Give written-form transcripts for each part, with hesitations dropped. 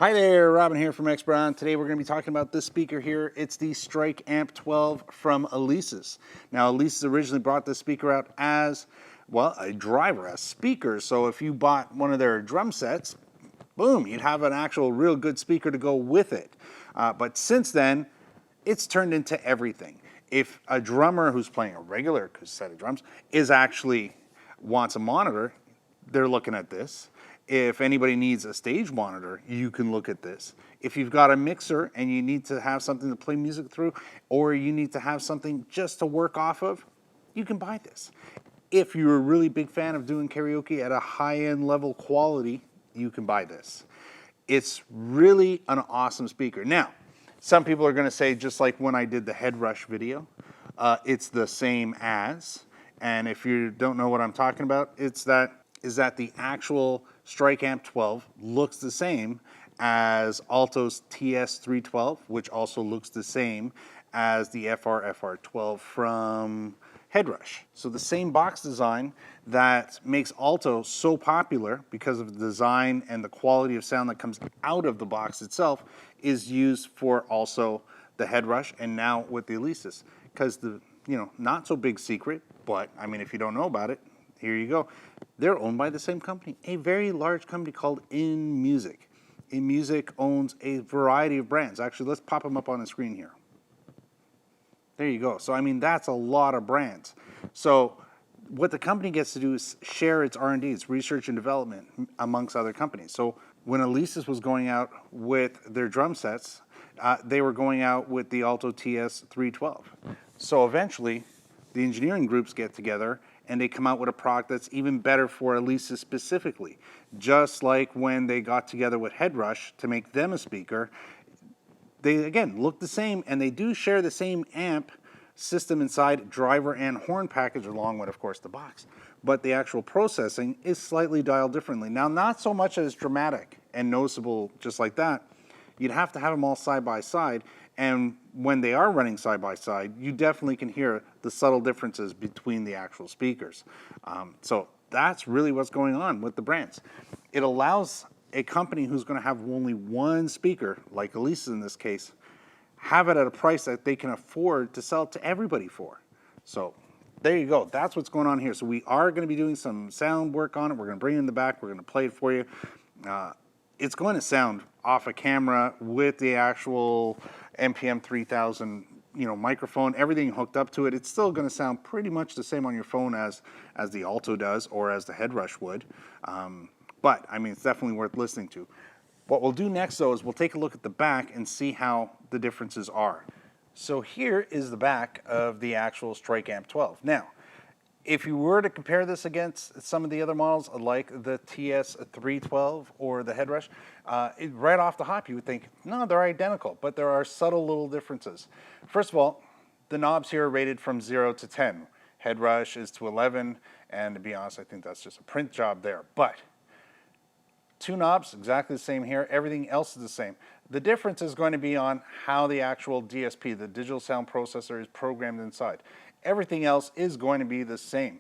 Hi there, Robin here from X Brown. Today we're going to be talking about this speaker here. It's the Strike Amp 12 from Alesis. Now Alesis originally brought this speaker out as, well, a driver, a speaker. So if you bought one of their drum sets, boom, you'd have an actual real good speaker to go with it. But since then, it's turned into everything. If a drummer who's playing a regular set of drums wants a monitor, they're looking at this. If anybody needs a stage monitor, you can look at this. If you've got a mixer and you need to have something to play music through, or you need to have something just to work off of, you can buy this. If you're a really big fan of doing karaoke at a high-end level quality, you can buy this. It's really an awesome speaker. Now, some people are going to say, just like when I did the head rush video, it's the same as. And if you don't know what I'm talking about, is that the actual Strike Amp 12 looks the same as Alto's TS312, which also looks the same as the FR-FR12 from Head Rush. So the same box design that makes Alto so popular because of the design and the quality of sound that comes out of the box itself is used for also the Head Rush and now with the Alesis. Because the, not so big secret, but I mean, if you don't know about it, here you go. They're owned by the same company, a very large company called InMusic. InMusic owns a variety of brands. Actually, let's pop them up on the screen here. There you go. So, I mean, that's a lot of brands. So, what the company gets to do is share its R&D, its research and development amongst other companies. So, when Alesis was going out with their drum sets, they were going out with the Alto TS312. So, eventually, the engineering groups get together and they come out with a product that's even better for Alesis specifically. Just like when they got together with Head Rush to make them a speaker, they, again, look the same, and they do share the same amp system inside, driver and horn package, along with, of course, the box. But the actual processing is slightly dialed differently. Now, not so much as dramatic and noticeable just like that. You'd have to have them all side by side, and when they are running side by side, you definitely can hear the subtle differences between the actual speakers. So that's really what's going on with the brands. It allows a company who's going to have only one speaker, like Alesis in this case, have it at a price that they can afford to sell it to everybody for. So there you go. That's what's going on here. So we are going to be doing some sound work on it. We're going to bring it in the back. We're going to play it for you. It's going to sound off a camera with the actual MPM 3000 microphone, everything hooked up to it. It's still going to sound pretty much the same on your phone as the Alto does or as the Head Rush would. But I mean, it's definitely worth listening to. What we'll do next though is we'll take a look at the back and see how the differences are. So here is the back of the actual Strike Amp 12. Now, if you were to compare this against some of the other models like the TS312 or the Head Rush, right off the hop you would think, no, they're identical, but there are subtle little differences. First of all, the knobs here are rated from 0 to 10. Head Rush is to 11, and to be honest, I think that's just a print job there. But two knobs, exactly the same here. Everything else is the same. The difference is going to be on how the actual DSP, the digital sound processor, is programmed inside. Everything else is going to be the same.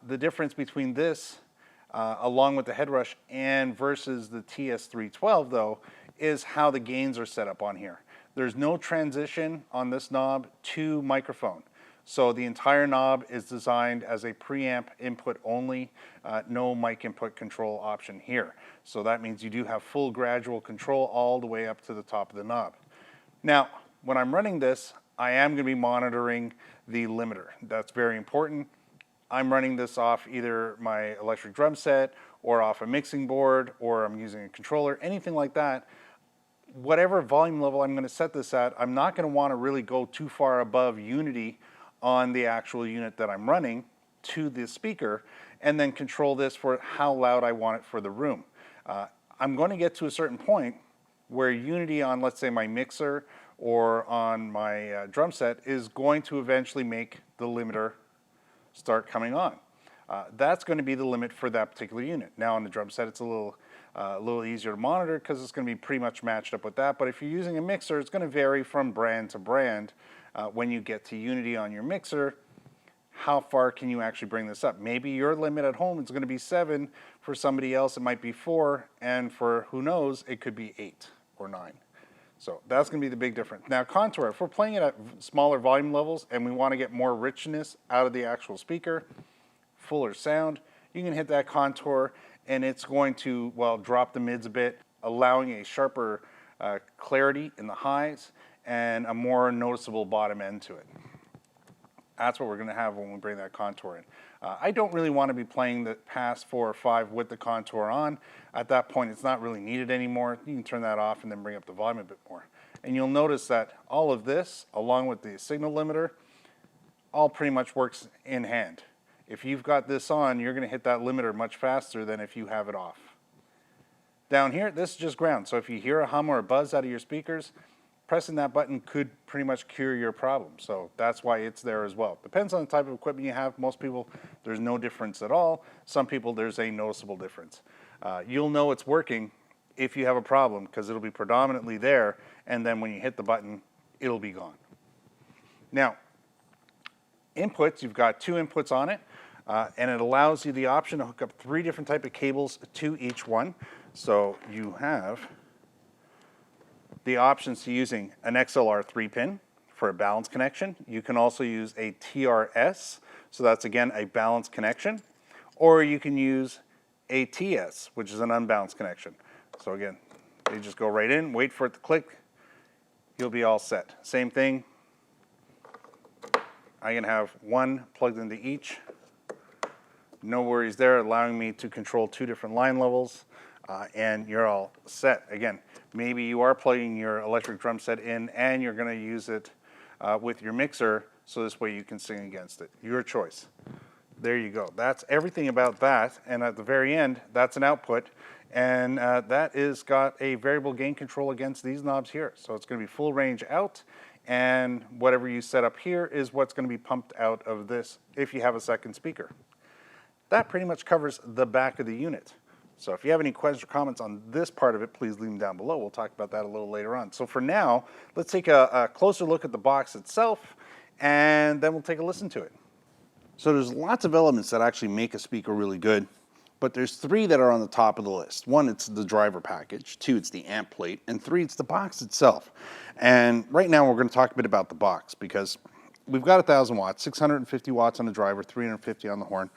The difference between this, along with the Head Rush and versus the TS312 though, is how the gains are set up on here. There's no transition on this knob to microphone. So the entire knob is designed as a preamp input only, no mic input control option here. So that means you do have full gradual control all the way up to the top of the knob. Now, when I'm running this, I am going to be monitoring the limiter. That's very important. I'm running this off either my electric drum set or off a mixing board, or I'm using a controller, anything like that. Whatever volume level I'm going to set this at, I'm not going to want to really go too far above unity on the actual unit that I'm running to the speaker, and then control this for how loud I want it for the room. I'm going to get to a certain point where unity on, let's say, my mixer or on my drum set is going to eventually make the limiter start coming on. That's going to be the limit for that particular unit. Now on the drum set, it's a little easier to monitor because it's going to be pretty much matched up with that. But if you're using a mixer, it's going to vary from brand to brand. When you get to unity on your mixer, how far can you actually bring this up? Maybe your limit at home is going to be 7 For somebody else, it might be 4, and for who knows, it could be 8 or 9. So that's going to be the big difference. Now contour, if we're playing it at smaller volume levels and we want to get more richness out of the actual speaker, fuller sound, you can hit that contour and it's going to, well, drop the mids a bit, allowing a sharper clarity in the highs and a more noticeable bottom end to it. That's what we're going to have when we bring that contour in. I don't really want to be playing the past 4 or 5 with the contour on. At that point, it's not really needed anymore. You can turn that off and then bring up the volume a bit more. And you'll notice that all of this, along with the signal limiter, all pretty much works in hand. If you've got this on, you're going to hit that limiter much faster than if you have it off. Down here, this is just ground. So if you hear a hum or a buzz out of your speakers, pressing that button could pretty much cure your problem. So that's why it's there as well. Depends on the type of equipment you have. Most people, there's no difference at all. Some people, there's a noticeable difference. You'll know it's working if you have a problem because it'll be predominantly there, and then when you hit the button, it'll be gone. Now, inputs, you've got 2 inputs on it, and it allows you the option to hook up 3 different type of cables to each one. So you have the options to using an XLR 3-pin for a balanced connection. You can also use a TRS, so that's again a balanced connection, or you can use a TS, which is an unbalanced connection. So again, they just go right in, wait for it to click, you'll be all set. Same thing, I can have 1 plugged into each. No worries there, allowing me to control 2 different line levels, and you're all set. Again, maybe you are plugging your electric drum set in and you're going to use it with your mixer, so this way you can sing against it. Your choice. There you go. That's everything about that. And at the very end, that's an output. And that is got a variable gain control against these knobs here. So it's going to be full range out. And whatever you set up here is what's going to be pumped out of this if you have a second speaker. That pretty much covers the back of the unit. So if you have any questions or comments on this part of it, please leave them down below. We'll talk about that a little later on. So for now, let's take a closer look at the box itself, and then we'll take a listen to it. So there's lots of elements that actually make a speaker really good, but there's 3 that are on the top of the list. 1, it's the driver package. 2, it's the amp plate. And 3, it's the box itself. And right now we're going to talk a bit about the box because we've got 1,000 watts, 650 watts on the driver, 350 on the horn.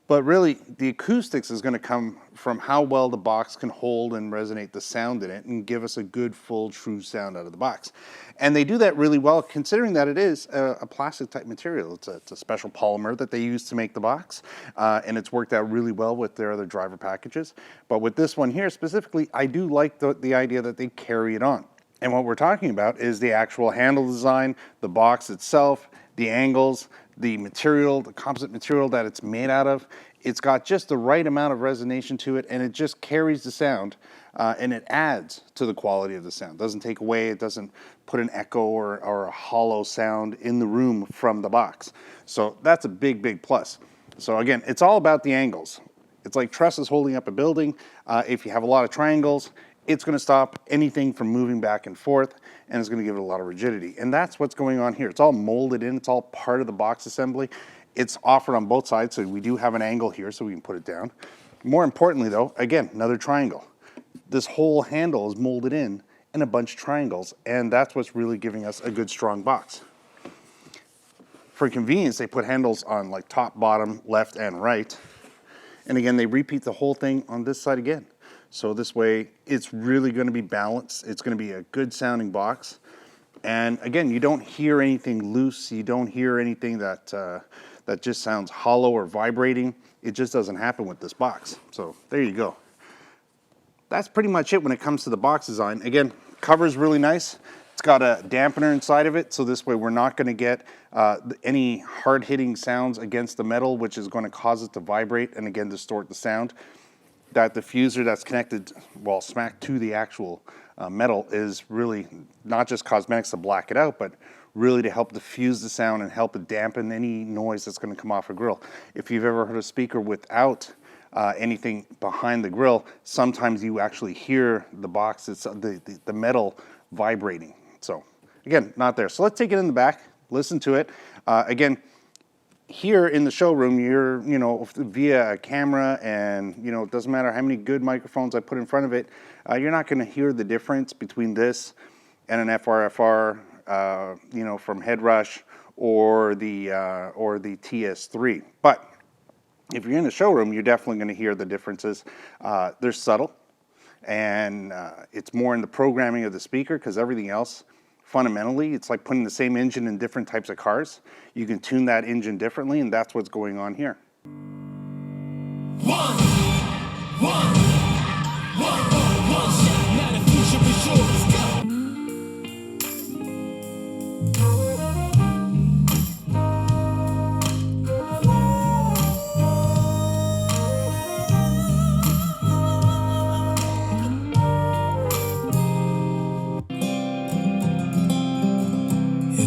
But really, the acoustics is going to come from how well the box can hold and resonate the sound in it and give us a good, full, true sound out of the box. And they do that really well, considering that it is a plastic type material. It's a special polymer that they use to make the box, and it's worked out really well with their other driver packages. But with this one here specifically, I do like the idea that they carry it on. And what we're talking about is the actual handle design, the box itself, the angles, the material, the composite material that it's made out of. It's got just the right amount of resonation to it, and it just carries the sound, and it adds to the quality of the sound. It doesn't take away, it doesn't put an echo or a hollow sound in the room from the box. So that's a big, big plus. So again, it's all about the angles. It's like trusses holding up a building. If you have a lot of triangles, it's going to stop anything from moving back and forth, and it's going to give it a lot of rigidity. And that's what's going on here. It's all molded in. It's all part of the box assembly. It's offered on both sides, so we do have an angle here so we can put it down. More importantly though, again, another triangle. This whole handle is molded in a bunch of triangles, and that's what's really giving us a good strong box. For convenience, they put handles on like top, bottom, left, and right. And again, they repeat the whole thing on this side again. So this way, it's really going to be balanced. It's going to be a good sounding box. And again, you don't hear anything loose. You don't hear anything that just sounds hollow or vibrating. It just doesn't happen with this box. So there you go. That's pretty much it when it comes to the box design. Again, cover's really nice. It's got a dampener inside of it, so this way we're not going to get any hard-hitting sounds against the metal, which is going to cause it to vibrate and again distort the sound. That diffuser that's connected, well, smack to the actual metal is really not just cosmetics to black it out, but really to help diffuse the sound and help it dampen any noise that's going to come off a grill. If you've ever heard a speaker without anything behind the grill, sometimes you actually hear the box, it's the metal vibrating. So again, not there. So let's take it in the back, listen to it. Again, here in the showroom, you're, via a camera, and, it doesn't matter how many good microphones I put in front of it, you're not going to hear the difference between this and an FRFR, from Headrush or the TS3. But if you're in the showroom, you're definitely going to hear the differences. They're subtle, and it's more in the programming of the speaker, because everything else, fundamentally, it's like putting the same engine in different types of cars. You can tune that engine differently, and that's what's going on here. One shot, now the future is yours. Go.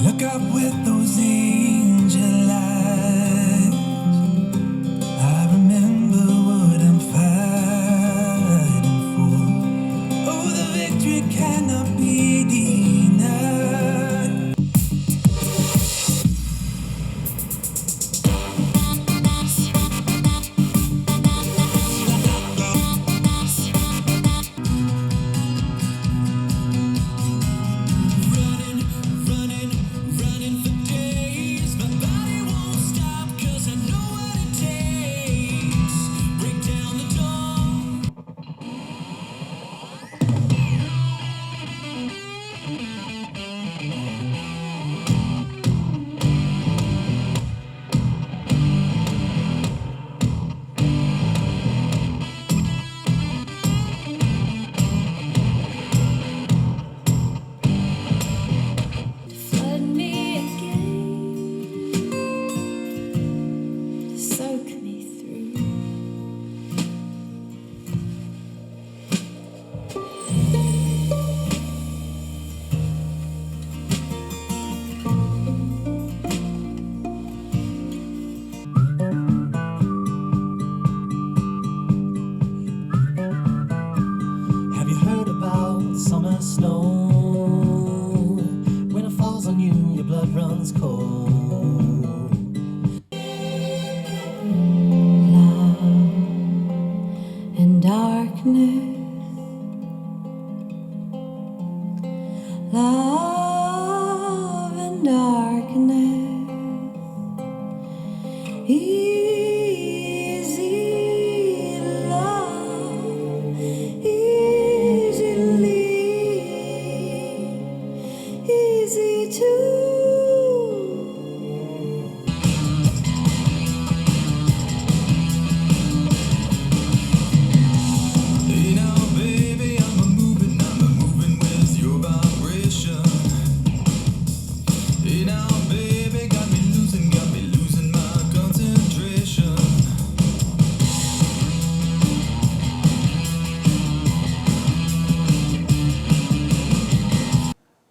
Look up with those angel eyes. I remember what I'm fighting for. Oh, the victory cannot be denied. Summer snow, when it falls on you, your blood runs cold. Love and darkness, love and darkness, easy love, easy to. Hey now, baby, I'm a moving with your vibration. Hey now, baby, got me losing my concentration.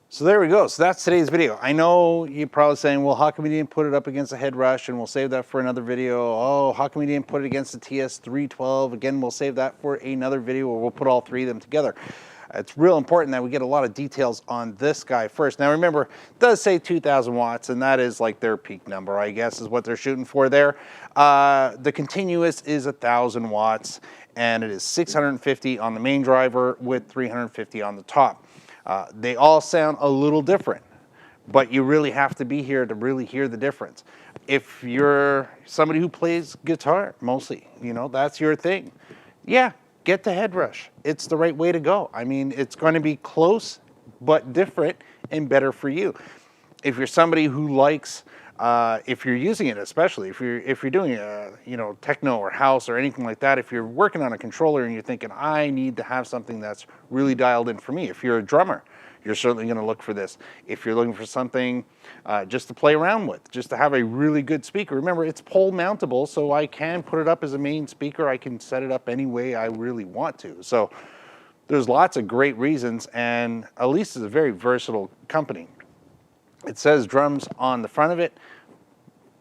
So there we go. So that's today's video. I know you're probably saying, well, how come we didn't put it up against the Headrush, and we'll save that for another video? Oh, how come we didn't put it against the TS312? Again, we'll save that for another video where we'll put all three of them together. It's real important that we get a lot of details on this guy first. Now remember, it does say 2,000 watts, and that is like their peak number, I guess, is what they're shooting for there. The continuous is 1,000 watts, and it is 650 on the main driver with 350 on the top. They all sound a little different, but you really have to be here to really hear the difference. If you're somebody who plays guitar mostly, that's your thing, yeah, get the Headrush. It's the right way to go. I mean, it's going to be close but different and better for you. If you're somebody who likes, if you're using it, especially if you're doing techno or house or anything like that, if you're working on a controller and you're thinking, I need to have something that's really dialed in for me. If you're a drummer, you're certainly going to look for this. If you're looking for something just to play around with, just to have a really good speaker, remember it's pole mountable, so I can put it up as a main speaker. I can set it up any way I really want to. So there's lots of great reasons, and Alesis is a very versatile company. It says drums on the front of it,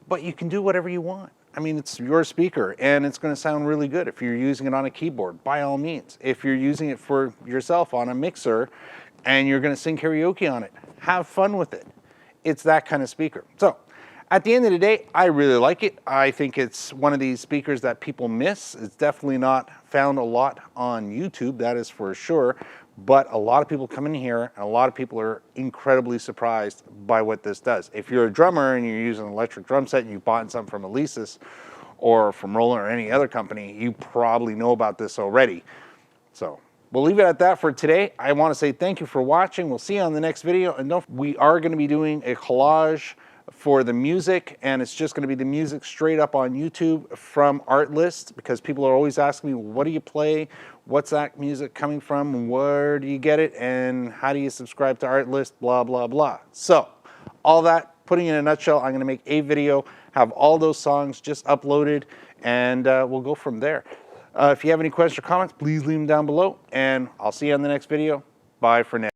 but you can do whatever you want. I mean, it's your speaker, and it's going to sound really good. If you're using it on a keyboard, by all means. If you're using it for yourself on a mixer and you're going to sing karaoke on it, have fun with it. It's that kind of speaker. So At the end of the day, I really like it. I think it's one of these speakers that people miss. It's definitely not found a lot on YouTube, that is for sure. But a lot of people come in here and a lot of people are incredibly surprised by what this does. If you're a drummer and you're using an electric drum set and you bought something from Alesis or from Roland or any other company, you probably know about this already. So we'll leave it at that for today. I want to say thank you for watching. We'll see you on the next video. And we are going to be doing a collage for the music, and it's just going to be the music straight up on YouTube from Artlist, because people are always asking me, what do you play? What's that music coming from? Where do you get it? And how do you subscribe to Artlist? Blah, blah, blah. So all that, putting in a nutshell, I'm going to make a video, have all those songs just uploaded, and we'll go from there. If you have any questions or comments, please leave them down below, and I'll see you on the next video. Bye for now.